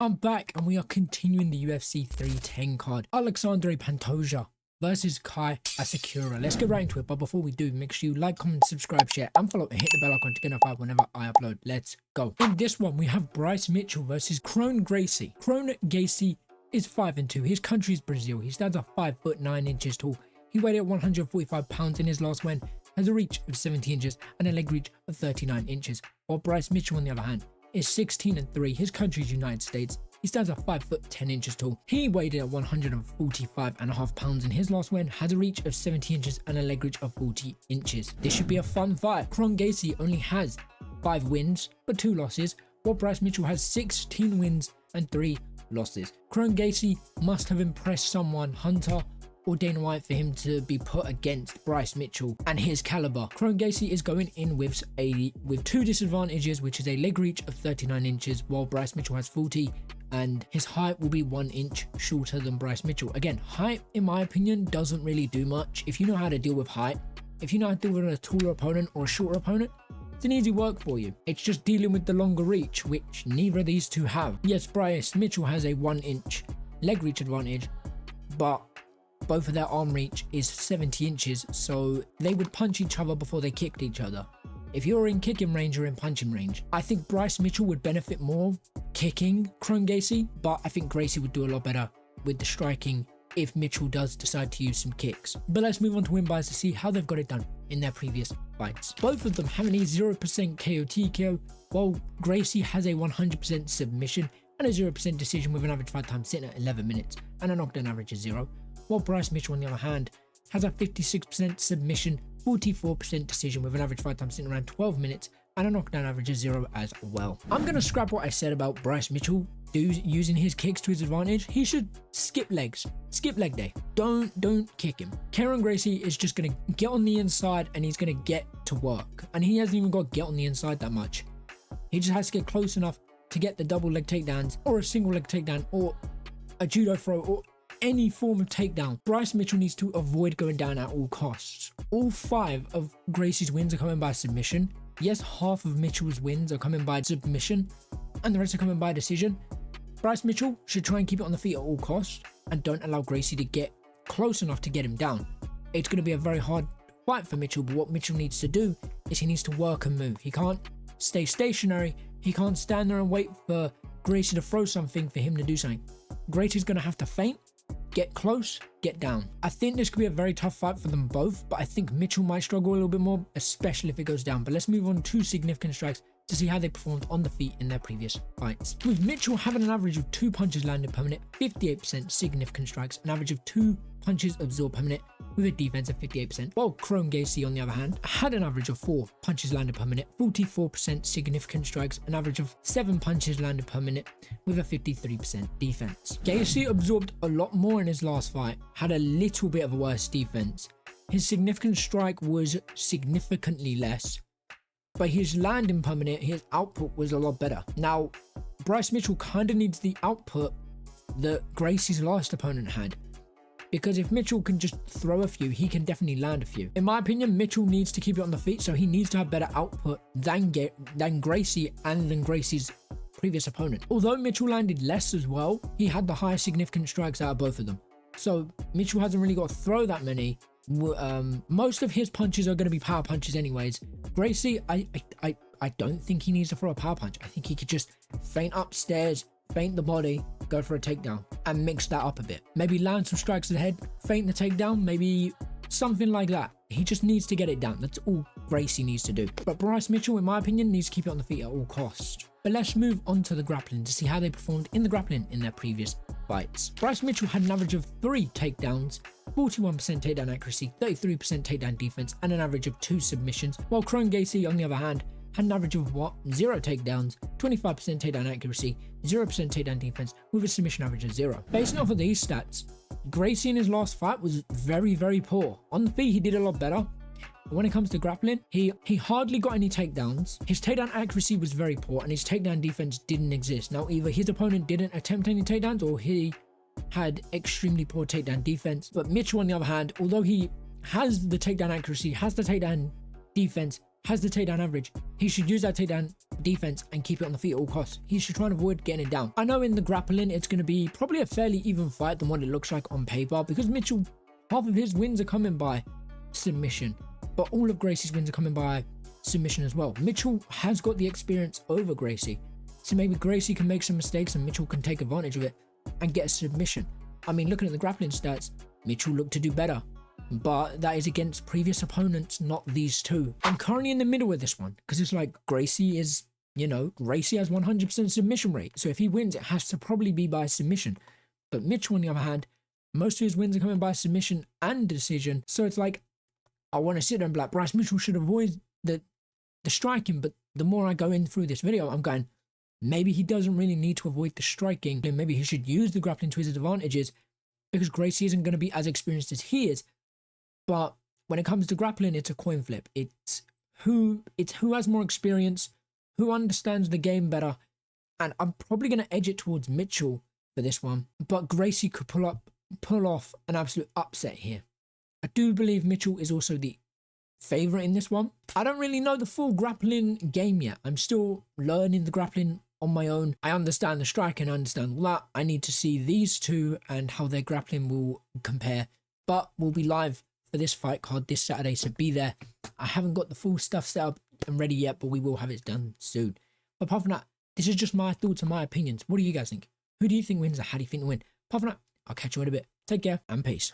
I'm back and we are continuing the UFC 310 card. Alexandre Pantoja versus Kai Asakura. Let's get right into it, but before we do, make sure you like, comment, subscribe, share, and follow, and hit the bell icon to get notified whenever I upload. Let's go. In this one, we have Bryce Mitchell versus Kron Gracie. Kron Gracie is 5'2". His country is Brazil. He stands at 5'9" tall. He weighed at 145 pounds in his last win, has a reach of 70 inches and a leg reach of 39 inches. While Bryce Mitchell, on the other hand, is 16'3". His country is United States. He stands at 5'10" tall. He weighed at 145.5 pounds in his last win, has a reach of 70 inches and a leg reach of 40 inches. This should be a fun fight. Kron Gracie only has 5 wins but 2 losses, while Bryce Mitchell has 16 wins and 3 losses. Kron Gracie must have impressed someone, Hunter or Dana White, for him to be put against Bryce Mitchell and his caliber. Kron Gracie is going in with 2 disadvantages, which is a leg reach of 39 inches, while Bryce Mitchell has 40, and his height will be 1 inch shorter than Bryce Mitchell. Again, height, in my opinion, doesn't really do much. If you know how to deal with height, if you know how to deal with a taller opponent or a shorter opponent, it's an easy work for you. It's just dealing with the longer reach, which neither of these two have. Yes, Bryce Mitchell has a 1 inch leg reach advantage, but both of their arm reach is 70 inches, so they would punch each other before they kicked each other. If you're in kicking range or in punching range, I think Bryce Mitchell would benefit more kicking Kron Gracie, but I think Gracie would do a lot better with the striking if Mitchell does decide to use some kicks. But let's move on to win buys to see how they've got it done in their previous fights. Both of them have an 0% KO TKO, while Gracie has a 100% submission and a 0% decision with an average fight time sitting at 11 minutes and a knockdown average of 0. While Bryce Mitchell, on the other hand, has a 56% submission, 44% decision with an average fight time sitting around 12 minutes and a knockdown average of 0 as well. I'm going to scrap what I said about Bryce Mitchell using his kicks to his advantage. He should skip legs, skip leg day. Don't kick him. Kron Gracie is just going to get on the inside and he's going to get to work. And he hasn't even got to get on the inside that much. He just has to get close enough to get the double leg takedowns or a single leg takedown or a judo throw or any form of takedown. Bryce Mitchell needs to avoid going down at all costs. All 5 of Gracie's wins are coming by submission. Yes, half of Mitchell's wins are coming by submission and the rest are coming by decision. Bryce Mitchell should try and keep it on the feet at all costs and don't allow Gracie to get close enough to get him down. It's going to be a very hard fight for Mitchell, but what Mitchell needs to do is he needs to work and move. He can't stay stationary. He can't stand there and wait for Gracie to throw something for him to do something. Gracie's going to have to feint, get close, get down. I think this could be a very tough fight for them both, but I think Mitchell might struggle a little bit more, especially if it goes down. But let's move on to significant strikes to see how they performed on the feet in their previous fights. With Mitchell having an average of 2 punches landed per minute, 58% significant strikes, an average of 2 punches absorbed per minute with a defense of 58%, while Kron Gracie, on the other hand, had an average of 4 punches landed per minute, 44% significant strikes, an average of 7 punches landed per minute with a 53% defense. Gracie absorbed a lot more in his last fight, had a little bit of a worse defense. His significant strike was significantly less, but his landing per minute, his output was a lot better. Now, Bryce Mitchell kind of needs the output that Gracie's last opponent had, because if Mitchell can just throw a few, he can definitely land a few. In my opinion, Mitchell needs to keep it on the feet, so he needs to have better output than Gracie and than Gracie's previous opponent. Although Mitchell landed less as well, he had the highest significant strikes out of both of them. So Mitchell hasn't really got to throw that many. Most of his punches are going to be power punches anyways. Gracie, I don't think he needs to throw a power punch. I think he could just feint upstairs, feint the body, go for a takedown and mix that up a bit. Maybe land some strikes to the head, feint the takedown, maybe something like that. He just needs to get it down. That's all Gracie needs to do. But Bryce Mitchell, in my opinion, needs to keep it on the feet at all costs. But let's move on to the grappling to see how they performed in the grappling in their previous fights. Bryce Mitchell had an average of 3 takedowns, 41% takedown accuracy, 33% takedown defense, and an average of 2 submissions, while Kron Gracie, on the other hand, had an average of 0 takedowns, 25% takedown accuracy, 0% takedown defense, with a submission average of 0. Based off of these stats, Gracie in his last fight was very, very poor. On the feet, he did a lot better. But when it comes to grappling, he hardly got any takedowns. His takedown accuracy was very poor, and his takedown defense didn't exist. Now, either his opponent didn't attempt any takedowns, or he had extremely poor takedown defense. But Mitchell, on the other hand, although he has the takedown accuracy, has the takedown defense, has the takedown average. He should use that takedown defense and keep it on the feet at all costs. He should try and avoid getting it down. I know in the grappling, it's going to be probably a fairly even fight than what it looks like on paper, because Mitchell, half of his wins are coming by submission, but all of Gracie's wins are coming by submission as well. Mitchell has got the experience over Gracie, so maybe Gracie can make some mistakes and Mitchell can take advantage of it and get a submission. I mean, looking at the grappling stats, Mitchell looked to do better, but that is against previous opponents, not these two. I'm currently in the middle with this one, because it's like Gracie is, you know, Gracie has 100% submission rate, so if he wins, it has to probably be by submission. But Mitchell, on the other hand, most of his wins are coming by submission and decision, so it's like, I want to sit there and be like, Bryce Mitchell should avoid the striking, but the more I go in through this video, I'm going, maybe he doesn't really need to avoid the striking, and maybe he should use the grappling to his advantages, because Gracie isn't going to be as experienced as he is. But when it comes to grappling, it's a coin flip. It's who has more experience, who understands the game better, and I'm probably going to edge it towards Mitchell for this one, but Gracie could pull off an absolute upset here. I do believe Mitchell is also the favorite in this one. I don't really know the full grappling game yet. I'm still learning the grappling on my own. I understand the strike and I understand all that. I need to see these two and how their grappling will compare, but we'll be live for this fight card this Saturday, so be there. I haven't got the full stuff set up and ready yet, but we will have it done soon. But apart from that, this is just my thoughts and my opinions. What do you guys think? Who do you think wins and how do you think they win? Apart from that, I'll catch you in a bit. Take care and peace.